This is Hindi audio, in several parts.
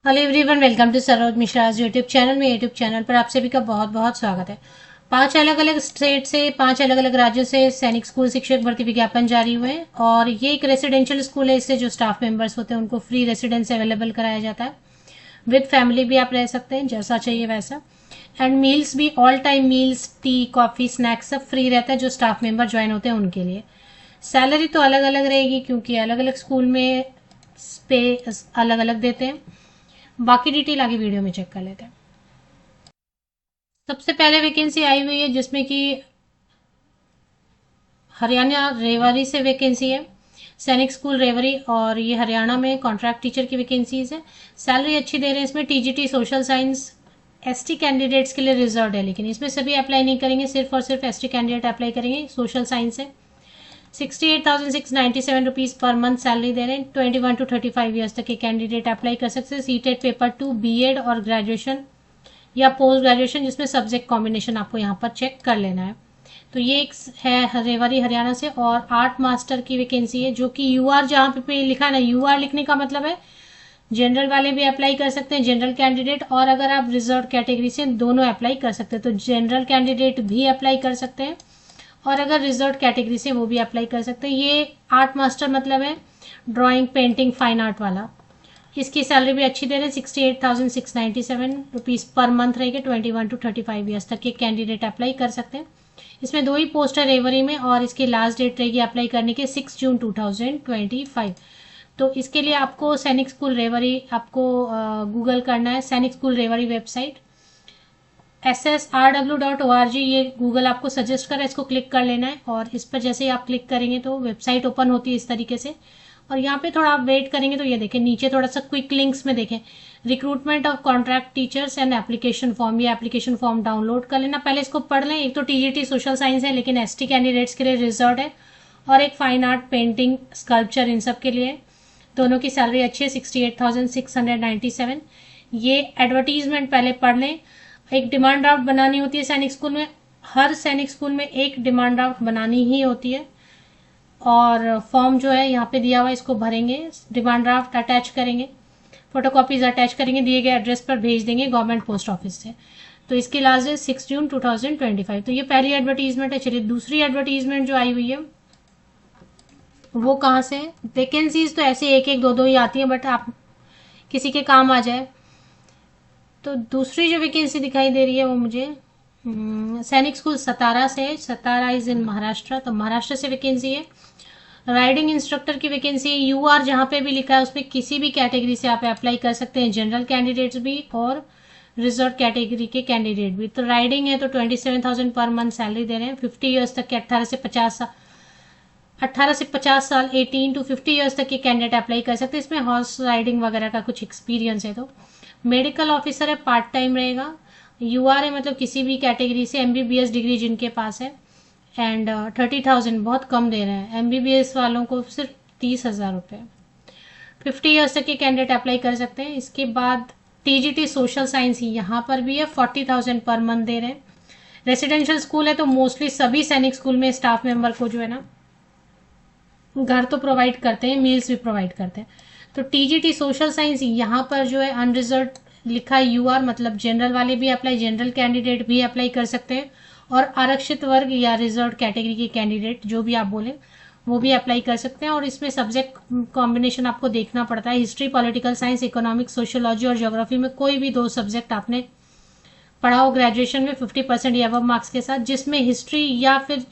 Hello everyone, welcome to Saroj Mishra YouTube channel में। यूट्यूब चैनल पर आप सभी का बहुत बहुत स्वागत है। 5 अलग अलग स्टेट से, 5 अलग अलग राज्यों से सैनिक स्कूल शिक्षक भर्ती विज्ञापन जारी हुए हैं और ये एक रेसिडेंशियल स्कूल है। इससे जो स्टाफ मेंबर्स होते हैं उनको फ्री रेसिडेंस अवेलेबल कराया जाता है। विद फैमिली भी आप रह सकते हैं, जैसा चाहिए वैसा। एंड मील्स भी, all time meals, T, coffee, snacks सब फ्री रहता है जो स्टाफ मेंबर ज्वाइन होते हैं उनके लिए। सैलरी तो अलग अलग रहेगी क्योंकि अलग अलग स्कूल में पे अलग अलग देते हैं। बाकी डिटेल आगे वीडियो में चेक कर लेते हैं। सबसे पहले वैकेंसी आई हुई है जिसमें कि हरियाणा रेवाड़ी से वैकेंसी है। सैनिक स्कूल रेवरी, और ये हरियाणा में कॉन्ट्रैक्ट टीचर की वैकेंसीज है। सैलरी अच्छी दे रहे हैं इसमें। TGT social science ST candidates के लिए रिजर्व है, लेकिन इसमें सभी अप्लाई नहीं करेंगे, सिर्फ और सिर्फ एसटी कैंडिडेट अप्लाई करेंगे। सोशल साइंस है। 68,697 पर मंथ सैलरी दे रहे हैं। 21 to 35 ईयर्स तक के कैंडिडेट अप्लाई कर सकते हैं। सीटेट पेपर 2 बीएड और ग्रेजुएशन या पोस्ट ग्रेजुएशन, जिसमें सब्जेक्ट कॉम्बिनेशन आपको यहाँ पर चेक कर लेना है। तो ये एक है रेवाड़ी हरियाणा से। और आर्ट मास्टर की वैकेंसी है जो कि यूआर, जहाँ पे लिखा है ना, यूआर लिखने का मतलब है जनरल वाले भी अप्लाई कर सकते हैं, जनरल कैंडिडेट, और अगर आप रिजर्व कैटेगरी से, दोनों अप्लाई कर सकते हैं। तो जनरल कैंडिडेट भी अप्लाई कर सकते हैं और अगर रिजर्व कैटेगरी से वो भी अप्लाई कर सकते हैं। ये आर्ट मास्टर मतलब है ड्राइंग, पेंटिंग, फाइन आर्ट वाला। इसकी सैलरी भी अच्छी दे रहे हैं। 68,697 पर मंथ रहेगी। 21 to 35 ईयर्स तक के कैंडिडेट अप्लाई कर सकते हैं। इसमें 2 ही पोस्ट है रेवरी में और इसकी लास्ट डेट रहेगी अप्लाई करने के 6 जून 2025। तो इसके लिए आपको सैनिक स्कूल रेवरी आपको गूगल करना है। सैनिक स्कूल रेवरी वेबसाइट ssrw.org, ये गूगल आपको सजेस्ट कर रहा है, इसको क्लिक कर लेना है। और इस पर जैसे ही आप क्लिक करेंगे तो वेबसाइट ओपन होती है इस तरीके से। और यहाँ पे थोड़ा आप वेट करेंगे तो ये देखें नीचे थोड़ा सा क्विक लिंक्स में देखें, recruitment of contract teachers and application form. ये एप्लीकेशन फॉर्म डाउनलोड कर लेना, पहले इसको पढ़ लें। एक तो टीजीटी सोशल साइंस है लेकिन एसटी कैंडिडेट्स के लिए रिजर्व है, और एक फाइन आर्ट, पेंटिंग, स्कल्पचर, इन सब के लिए। दोनों की सैलरी अच्छी है, 68,697। ये एडवर्टीजमेंट पहले पढ़ लें। एक डिमांड ड्राफ्ट बनानी होती है सैनिक स्कूल में। हर सैनिक स्कूल में एक डिमांड ड्राफ्ट बनानी ही होती है। और फॉर्म जो है यहाँ पे दिया हुआ है, इसको भरेंगे, डिमांड ड्राफ्ट अटैच करेंगे, फोटोकॉपीज अटैच करेंगे, दिए गए एड्रेस पर भेज देंगे गवर्नमेंट पोस्ट ऑफिस से। तो इसकी लास्ट डेट 6 जून 2025। तो ये पहली एडवर्टीजमेंट है। चलिए दूसरी एडवर्टीजमेंट जो आई हुई है वो कहाँ से है। वैकेंसीज तो ऐसे एक एक दो दो ही आती है, बट आप किसी के काम आ जाए। तो दूसरी जो वैकेंसी दिखाई दे रही है वो मुझे सैनिक स्कूल सतारा से है। सतारा इज इन महाराष्ट्र, तो महाराष्ट्र से वैकेंसी है। राइडिंग इंस्ट्रक्टर की वैकेंसी है। यूआर जहाँ पे भी लिखा है उसमें किसी भी कैटेगरी से आप अप्लाई कर सकते हैं, जनरल कैंडिडेट्स भी और रिजर्व कैटेगरी के कैंडिडेट भी। तो राइडिंग है तो 27,000 पर मंथ सैलरी दे रहे हैं। 50 ईयर्स तक के 18 से 50 साल 18 to 50 ईयर्स तक के कैंडिडेट अप्लाई कर सकते हैं। इसमें हॉर्स राइडिंग वगैरह का कुछ एक्सपीरियंस है। तो मेडिकल ऑफिसर है, पार्ट टाइम रहेगा। यूआर है मतलब किसी भी कैटेगरी से, एमबीबीएस डिग्री जिनके पास है। एंड 30,000 बहुत कम दे रहे हैं एमबीबीएस वालों को, सिर्फ 30,000 रुपये। 50 ईयर्स तक के कैंडिडेट अप्लाई कर सकते हैं। इसके बाद टीजीटी सोशल साइंस ही यहाँ पर भी है, 40,000 पर मंथ दे रहे हैं। रेसिडेंशियल स्कूल है तो मोस्टली सभी सैनिक स्कूल में स्टाफ मेंबर को जो है ना घर तो प्रोवाइड करते हैं, मील्स भी प्रोवाइड करते हैं। तो टीजीटी सोशल साइंस यहाँ पर जो है अनरिजर्व लिखा है। यूआर मतलब जनरल वाले भी अप्लाई, जनरल कैंडिडेट भी अप्लाई कर सकते हैं, और आरक्षित वर्ग या रिजर्व कैटेगरी के कैंडिडेट जो भी आप बोले वो भी अप्लाई कर सकते हैं। और इसमें सब्जेक्ट कॉम्बिनेशन आपको देखना पड़ता है। History, political science, economics, sociology और ज्योग्राफी में कोई भी 2 सब्जेक्ट आपने पढ़ा हो ग्रेजुएशन में 50% या अब मार्क्स के साथ, जिसमें हिस्ट्री या फिर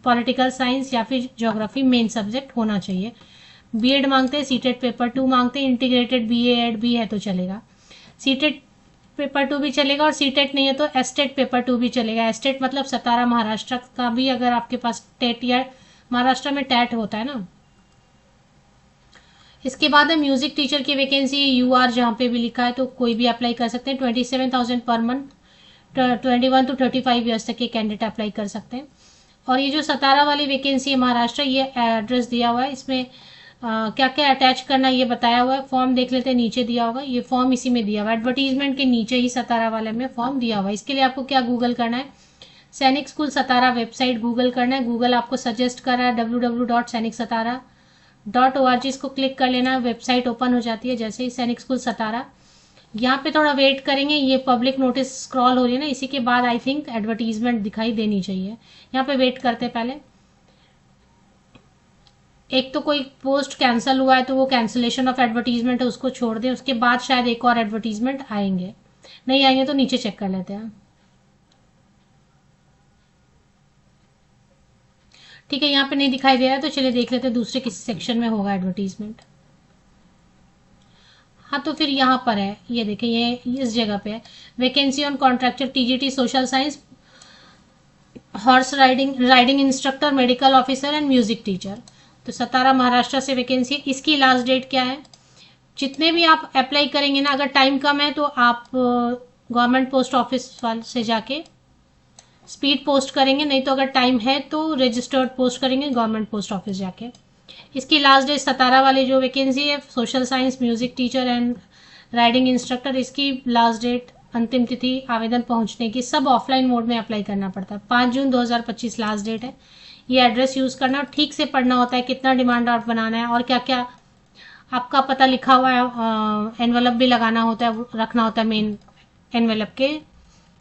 पॉलिटिकल साइंस या फिर ज्योग्राफी मेन सब्जेक्ट होना चाहिए। बीएड मांगते हैं, सीटेट पेपर 2 मांगते हैं। इंटीग्रेटेड बीए एड भी है तो चलेगा। सीटेट पेपर 2 भी चलेगा, और सीटेट नहीं है तो एस्टेट पेपर 2 भी चलेगा। एस्टेट मतलब सतारा महाराष्ट्र का भी, अगर आपके पास टेट या महाराष्ट्र में टैट होता है ना। इसके बाद है म्यूजिक टीचर की वैकेंसी। यूआर जहाँ पे भी लिखा है तो कोई भी अप्लाई कर सकते हैं। 27,000 पर मंथ। 21 to 35 ईयर्स तक के कैंडिडेट अप्लाई कर सकते हैं। और ये जो सतारा वाली वैकेंसी है महाराष्ट्र, ये एड्रेस दिया हुआ है, इसमें क्या क्या अटैच करना ये बताया हुआ है। फॉर्म देख लेते हैं, नीचे दिया होगा, ये फॉर्म इसी में दिया हुआ है। एडवर्टीजमेंट के नीचे ही सतारा वाले में फॉर्म दिया हुआ है। इसके लिए आपको क्या गूगल करना है, सैनिक स्कूल सतारा वेबसाइट गूगल करना है। गूगल आपको सजेस्ट कर रहा है www.sainikSatara.org, इसको क्लिक कर लेना, वेबसाइट ओपन हो जाती है जैसे ही सैनिक स्कूल सतारा। यहाँ पे थोड़ा वेट करेंगे, ये पब्लिक नोटिस स्क्रॉल हो रही है ना, इसी के बाद आई थिंक एडवर्टीजमेंट दिखाई देनी चाहिए। यहाँ पे वेट करते पहले। एक तो कोई पोस्ट कैंसिल हुआ है तो वो कैंसिलेशन ऑफ एडवर्टीजमेंट है, उसको छोड़ दें, उसके बाद शायद एक और एडवर्टीजमेंट आएंगे, नहीं आएंगे तो नीचे चेक कर लेते हैं। ठीक है, यहाँ पे नहीं दिखाई दे रहा है तो चलिए देख लेते हैं दूसरे किसी सेक्शन में होगा एडवर्टीजमेंट। हाँ तो फिर यहाँ पर है, ये देखें, ये इस जगह पे है, vacancy on contractual TGT social science horse riding instructor medical officer and music teacher. तो सतारा महाराष्ट्र से वैकेंसी है। इसकी लास्ट डेट क्या है, जितने भी आप अप्लाई करेंगे ना, अगर टाइम कम है तो आप गवर्नमेंट पोस्ट ऑफिस से जाके स्पीड पोस्ट करेंगे, नहीं तो अगर टाइम है तो रजिस्टर्ड पोस्ट करेंगे गवर्नमेंट पोस्ट ऑफिस जाके। इसकी लास्ट डेट 17 वाली जो वैकेंसी है social science music teacher and riding instructor, इसकी लास्ट डेट अंतिम तिथि आवेदन पहुंचने की, सब ऑफलाइन मोड में अप्लाई करना पड़ता है, 5 जून 2025 लास्ट डेट है। ये एड्रेस यूज करना और ठीक से पढ़ना होता है, कितना डिमांड ड्राफ्ट बनाना है और क्या क्या आपका पता लिखा हुआ है, एनवेलप भी लगाना होता है, रखना होता है मेन एनवेलप के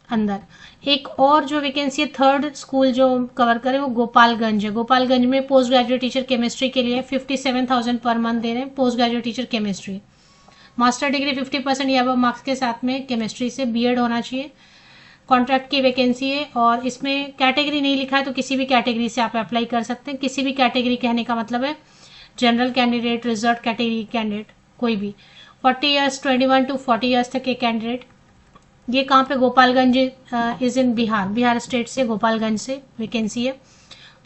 अंदर। एक और जो वैकेंसी है थर्ड स्कूल जो कवर करे वो गोपालगंज है। गोपालगंज में पोस्ट ग्रेजुएट टीचर केमिस्ट्री के लिए 57,000 पर मंथ दे रहे हैं, post graduate teacher chemistry. Master degree 50% या अब मार्क्स के साथ में केमिस्ट्री से बीएड होना चाहिए। कॉन्ट्रैक्ट की वैकेंसी है और इसमें कैटेगरी नहीं लिखा है तो किसी भी कैटेगरी से आप अप्लाई कर सकते हैं। किसी भी कैटेगरी कहने का मतलब है general candidate, reserve category candidate, कोई भी 40 ईयर्स 21 to 40 ईयर्स तक के कैंडिडेट। ये कहाँ पे, Gopalganj is in Bihar state से गोपालगंज से वैकेंसी है।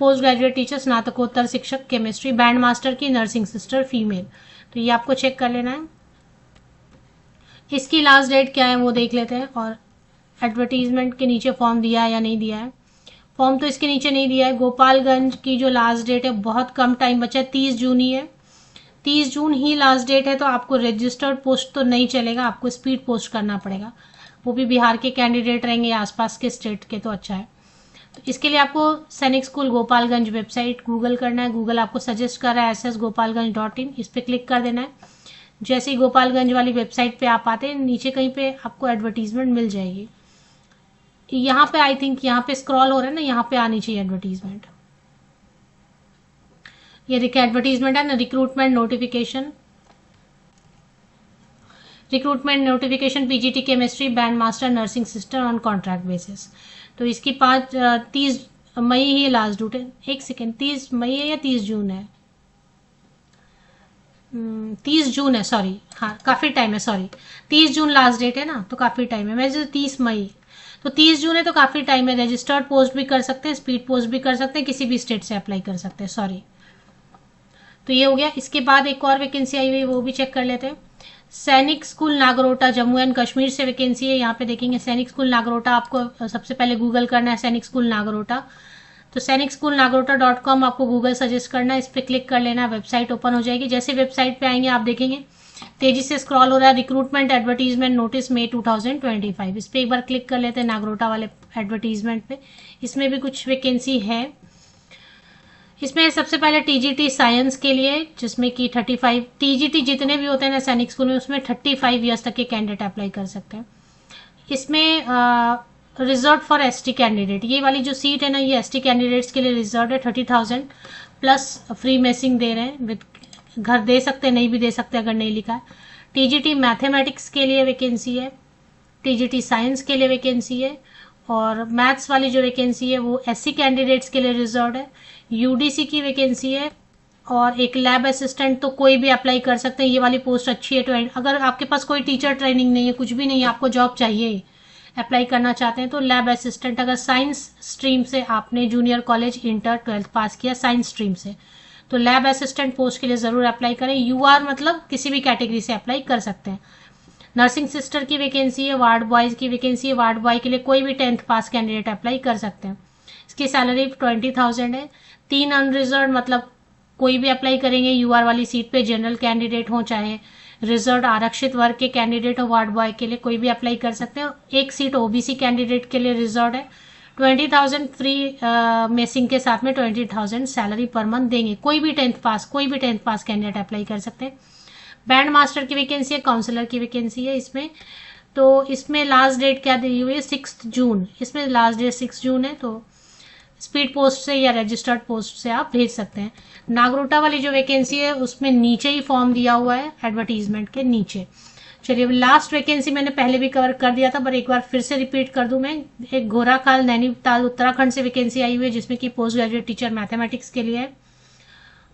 पोस्ट ग्रेजुएट टीचर, स्नातकोत्तर शिक्षक केमिस्ट्री, बैंड मास्टर की, नर्सिंग सिस्टर फीमेल। तो ये आपको चेक कर लेना है। इसकी लास्ट डेट क्या है वो देख लेते हैं, और एडवर्टीजमेंट के नीचे फॉर्म दिया है या नहीं दिया है। फॉर्म तो इसके नीचे नहीं दिया है। गोपालगंज की जो लास्ट डेट है, बहुत कम टाइम बचा है, 30 जून ही है, 30 जून ही लास्ट डेट है। तो आपको रजिस्टर्ड पोस्ट तो नहीं चलेगा, आपको स्पीड पोस्ट करना पड़ेगा, वो भी बिहार के कैंडिडेट रहेंगे, आसपास के स्टेट के तो अच्छा है। तो इसके लिए आपको सैनिक स्कूल गोपालगंज वेबसाइट गूगल करना है। गूगल आपको सजेस्ट कर रहा है ssgopalganj.in, इस पर क्लिक कर देना है। जैसे ही गोपालगंज वाली वेबसाइट पे आप आते हैं, नीचे कहीं पे आपको एडवर्टीजमेंट मिल जाएगी। यहाँ पे आई थिंक यहाँ पे स्क्रॉल हो रहा है ना, यहाँ पे आनी चाहिए एडवर्टीजमेंट। ये देखिए एडवर्टीजमेंट है ना, recruitment notification PGT chemistry band master nursing sister on contract basis. तो इसकी 30 मई ही लास्ट डेट है। एक सेकेंड, 30 मई है या 30 जून है? 30 जून है, सॉरी, हाँ काफी टाइम है, सॉरी 30 जून लास्ट डेट है ना, तो काफी टाइम है। वैसे 30 मई, तो 30 जून है तो काफी टाइम है। रजिस्टर्ड पोस्ट भी कर सकते हैं, स्पीड पोस्ट भी कर सकते हैं, किसी भी स्टेट से अप्लाई कर सकते हैं, सॉरी। तो ये हो गया। इसके बाद एक और वैकेंसी आई हुई है, वो भी चेक कर लेते हैं। सैनिक स्कूल नागरोटा जम्मू एंड कश्मीर से वैकेंसी है। यहाँ पे देखेंगे सैनिक स्कूल नागरोटा, आपको सबसे पहले गूगल करना है सैनिक स्कूल नागरोटा। तो सैनिक स्कूल नागरोटा.com आपको गूगल सजेस्ट करना है, इस पर क्लिक कर लेना, वेबसाइट ओपन हो जाएगी। जैसे वेबसाइट पे आएंगे आप देखेंगे तेजी से स्क्रॉल हो रहा है, रिक्रूटमेंट एडवर्टीजमेंट नोटिस मई 2025, इस पर एक बार क्लिक कर लेते हैं नागरोटा वाले एडवर्टीजमेंट पे। इसमें भी कुछ वैकेंसी है। इसमें सबसे पहले टीजीटी साइंस के लिए, जिसमें कि 35 टीजीटी जितने भी होते हैं ना सैनिक स्कूल में, उसमें 35 ईयर्स तक के कैंडिडेट अप्लाई कर सकते हैं। इसमें रिजर्व फॉर एसटी कैंडिडेट, ये वाली जो सीट है ना, ये एसटी कैंडिडेट्स के लिए रिजर्व है। 30,000 प्लस फ्री मेसिंग दे रहे हैं, विद घर दे सकते हैं, नहीं भी दे सकते अगर नहीं लिखा है। टीजीटी मैथमेटिक्स के लिए वैकेंसी है, टीजीटी साइंस के लिए वैकेंसी है, और मैथ्स वाली जो वैकेंसी है वो एससी कैंडिडेट्स के लिए रिजर्व है। यूडीसी की वैकेंसी है, और एक लैब असिस्टेंट तो कोई भी अप्लाई कर सकते हैं, ये वाली पोस्ट अच्छी है। अगर आपके पास कोई टीचर ट्रेनिंग नहीं है, कुछ भी नहीं है, आपको जॉब चाहिए, अप्लाई करना चाहते हैं, तो लैब असिस्टेंट, अगर साइंस स्ट्रीम से आपने जूनियर कॉलेज इंटर 12th पास किया साइंस स्ट्रीम से, तो लैब असिस्टेंट पोस्ट के लिए जरूर अप्लाई करें। यूआर मतलब किसी भी कैटेगरी से अप्लाई कर सकते हैं। नर्सिंग सिस्टर की वैकेंसी है, वार्ड बॉयज की वैकेंसी है, वार्ड बॉय के लिए कोई भी 10th पास कैंडिडेट अप्लाई कर सकते हैं। इसकी सैलरी 20,000 है। 3 अनरिजर्व मतलब कोई भी अप्लाई करेंगे यूआर वाली सीट पे, जनरल कैंडिडेट हो चाहे रिजर्व आरक्षित वर्ग के कैंडिडेट हो, वार्ड बॉय के लिए कोई भी अप्लाई कर सकते हैं। एक सीट ओबीसी कैंडिडेट के लिए रिजर्व है। 20,000 फ्री मेसिंग के साथ में 20,000 सैलरी पर मंथ देंगे। कोई भी 10th पास कैंडिडेट अप्लाई कर सकते हैं। बैंड मास्टर की वैकेंसी है, काउंसलर की वैकेंसी है इसमें। तो इसमें लास्ट डेट क्या दी हुई है, 6 जून। इसमें लास्ट डेट 6 जून है। तो स्पीड पोस्ट से या रजिस्टर्ड पोस्ट से आप भेज सकते हैं। नागरोटा वाली जो वैकेंसी है उसमें नीचे ही फॉर्म दिया हुआ है, एडवर्टीजमेंट के नीचे। चलिए, लास्ट वैकेंसी मैंने पहले भी कवर कर दिया था, पर एक बार फिर से रिपीट कर दूं मैं। एक घोराखाल नैनीताल उत्तराखंड से वैकेंसी आई हुई है, जिसमें कि पोस्ट ग्रेजुएट टीचर मैथमेटिक्स के लिए है।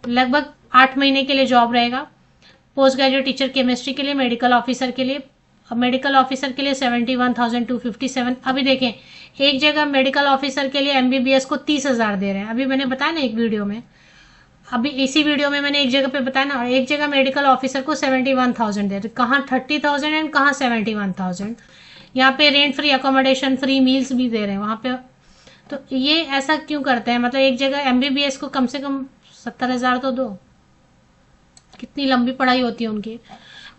लगभग 8 महीने के लिए जॉब रहेगा। पोस्ट ग्रेजुएट टीचर केमिस्ट्री के लिए, मेडिकल ऑफिसर के लिए। मेडिकल ऑफिसर के लिए 71,257। अभी देखें, एक जगह मेडिकल ऑफिसर के लिए एमबीबीएस को 30,000 दे रहे हैं। अभी मैंने बताया ना एक वीडियो में, अभी इसी वीडियो में मैंने एक जगह पे बताया ना, एक जगह मेडिकल ऑफिसर को 71,000 दे रहे। कहाँ 30,000 एंड कहाँ 71,000। यहाँ पे rent free accommodation, free meals भी दे रहे हैं वहां पे। तो ये ऐसा क्यों करते हैं? मतलब एक जगह एमबीबीएस को कम से कम 70,000 तो दो। कितनी लंबी पढ़ाई होती है उनकी।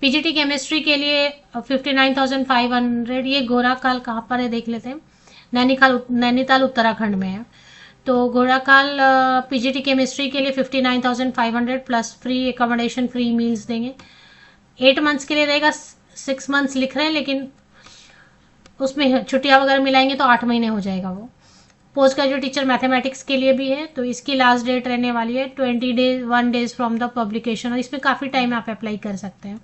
पीजीटी केमिस्ट्री के लिए 59,500। ये घोराखाल कहाँ पर है देख लेते हैं। नैनीताल उत्तराखंड में है। तो घोराखाल पीजीटी केमिस्ट्री के लिए 59,500 plus free accommodation, free meals देंगे। 8 मंथ्स के लिए रहेगा। 6 मंथ्स लिख रहे हैं, लेकिन उसमें छुट्टियां वगैरह मिलाएंगे तो 8 महीने हो जाएगा वो। पोस्ट ग्रेजुएट टीचर मैथमेटिक्स के लिए भी है। तो इसकी लास्ट डेट रहने वाली है 1 डेज फ्रॉम द पब्लिकेशन। और इसमें काफ़ी टाइम आप अप्लाई कर सकते हैं।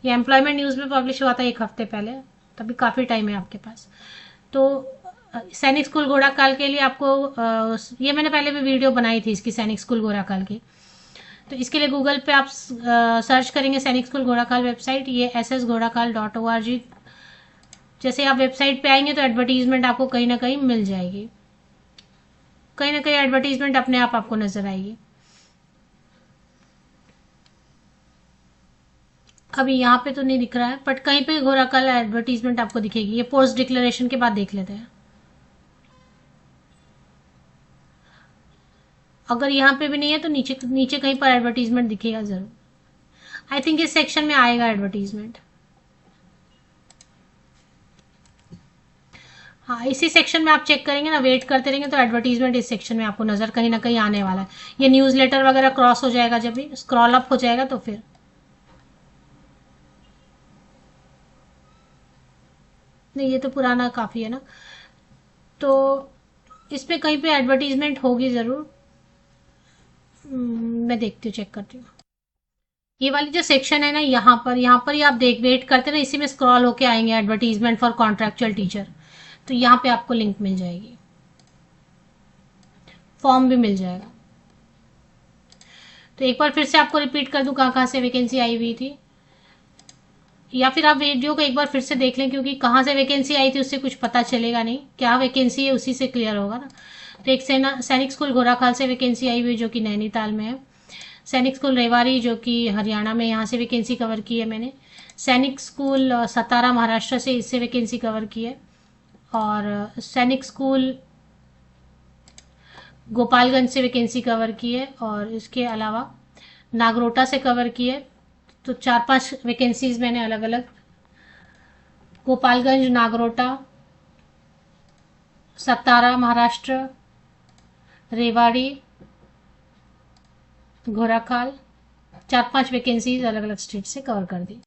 ये एम्प्लॉयमेंट न्यूज़ में पब्लिश हुआ था 1 हफ्ते पहले, तभी काफ़ी टाइम है आपके पास। तो सैनिक स्कूल घोड़ाकाल के लिए आपको ये मैंने पहले भी वीडियो बनाई थी इसकी, सैनिक स्कूल घोड़ाकाल की। तो इसके लिए गूगल पे आप सर्च करेंगे सैनिक स्कूल घोड़ाकाल वेबसाइट, ये ssghorakal.org। जैसे आप वेबसाइट पे आएंगे तो एडवर्टीजमेंट आपको कहीं ना कहीं मिल जाएगी, कहीं ना कहीं एडवर्टीजमेंट अपने आप आपको नजर आएगी। अभी यहाँ पे तो नहीं दिख रहा है, बट कहीं पे घोड़ाकाल एडवर्टीजमेंट आपको दिखेगी। ये पोस्ट डिक्लेरेशन के बाद देख लेते हैं। अगर यहाँ पे भी नहीं है तो नीचे नीचे कहीं पर एडवर्टीजमेंट दिखेगा जरूर। आई थिंक इस सेक्शन में आएगा एडवर्टीजमेंट। हाँ, इसी सेक्शन में आप चेक करेंगे ना, वेट करते रहेंगे तो एडवर्टीजमेंट इस सेक्शन में आपको नजर कहीं ना कहीं आने वाला है। ये न्यूज लेटर वगैरह क्रॉस हो जाएगा, जब भी स्क्रॉल अप हो जाएगा तो फिर नहीं, ये तो पुराना काफी है ना। तो इसमें कहीं पे एडवर्टीजमेंट होगी जरूर। मैं देखती हूँ, चेक करती हूँ। ये वाली जो सेक्शन है ना, यहाँ पर ही आप देख वेट करते ना, इसी में स्क्रॉल होके आएंगे एडवर्टीजमेंट फॉर कॉन्ट्रेक्चुअल टीचर। तो यहाँ पे आपको लिंक मिल जाएगी, फॉर्म भी मिल जाएगा। तो एक बार फिर से आपको रिपीट कर दूं कहाँ कहाँ से वैकेंसी आई हुई थी, या फिर आप वीडियो को एक बार फिर से देख लें, क्योंकि कहाँ से वैकेंसी आई थी उससे कुछ पता चलेगा नहीं। क्या वैकेंसी है उसी से क्लियर होगा ना। तो एक सैनिक स्कूल घोराखाल से वैकेंसी आई हुई जो कि नैनीताल में है। सैनिक स्कूल रेवाड़ी जो कि हरियाणा में, यहाँ से वैकेंसी कवर की है मैंने। सैनिक स्कूल सतारा महाराष्ट्र से, इससे वैकेंसी कवर की है। और सैनिक स्कूल गोपालगंज से वैकेंसी कवर की है। और इसके अलावा नागरोटा से कवर की है। तो 4-5 वैकेंसीज मैंने अलग अलग, गोपालगंज, नागरोटा, सतारा महाराष्ट्र, रेवाड़ी, घोराखाल, 4-5 वैकेंसीज अलग अलग स्टेट से कवर कर दी।